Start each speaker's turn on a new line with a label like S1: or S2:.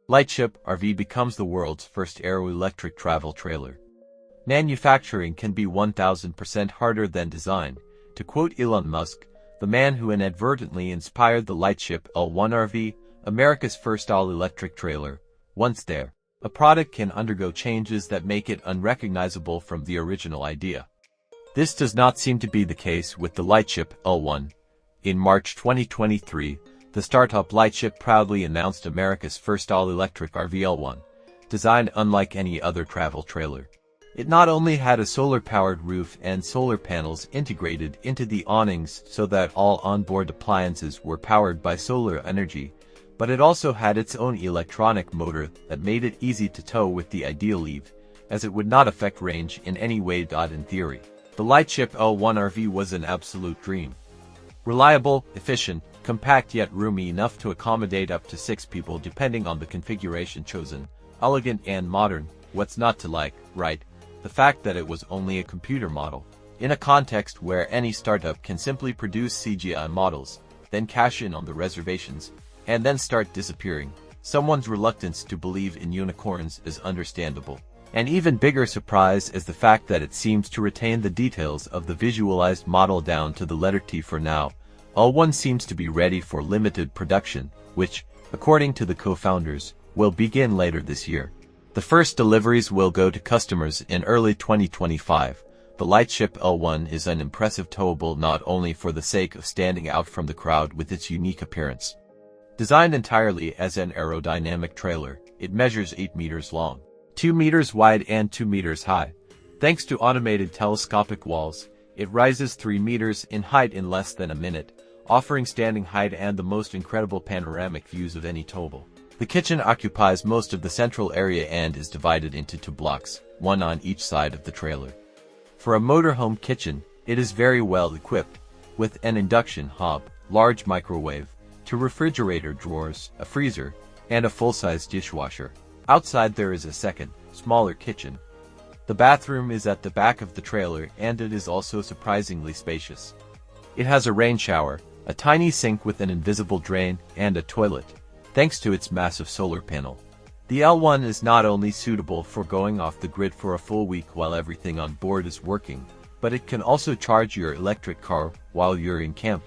S1: Lightship RV becomes the world's first aero-electric travel trailer. Manufacturing can be 1000% harder than design, to quote Elon Musk, the man who inadvertently inspired the Lightship L1 RV, America's first all-electric trailer. Once there, a product can undergo changes that make it unrecognizable from the original idea. This does not seem to be the case with the Lightship L1. In March 2023, the startup Lightship proudly announced America's first all-electric RV L1, designed unlike any other travel trailer. It not only had a solar-powered roof and solar panels integrated into the awnings so that all onboard appliances were powered by solar energy, but it also had its own electronic motor that made it easy to tow with the ideal leave, as it would not affect range in any way. In theory, the Lightship L1 RV was an absolute dream. Reliable, efficient, compact yet roomy enough to accommodate up to 6 people depending on the configuration chosen, elegant and modern, what's not to like, right? The fact that it was only a computer model. In a context where any startup can simply produce CGI models, then cash in on the reservations, and then start disappearing, someone's reluctance to believe in unicorns is understandable. An even bigger surprise is the fact that it seems to retain the details of the visualized model down to the letter T for now. L1 seems to be ready for limited production, which, according to the co-founders, will begin later this year. The first deliveries will go to customers in early 2025. The Lightship L1 is an impressive towable not only for the sake of standing out from the crowd with its unique appearance. Designed entirely as an aerodynamic trailer, it measures 8 meters long, 2 meters wide and 2 meters high. Thanks to automated telescopic walls, it rises 3 meters in height in less than a minute, offering standing height and the most incredible panoramic views of any towable. The kitchen occupies most of the central area and is divided into 2 blocks, one on each side of the trailer. For a motorhome kitchen, it is very well equipped, with an induction hob, large microwave, 2 refrigerator drawers, a freezer, and a full-size dishwasher. Outside there is a second, smaller kitchen. The bathroom is at the back of the trailer and it is also surprisingly spacious. It has a rain shower, a tiny sink with an invisible drain, and a toilet, thanks to its massive solar panel. The L1 is not only suitable for going off the grid for a full week while everything on board is working, but it can also charge your electric car while you're in camp.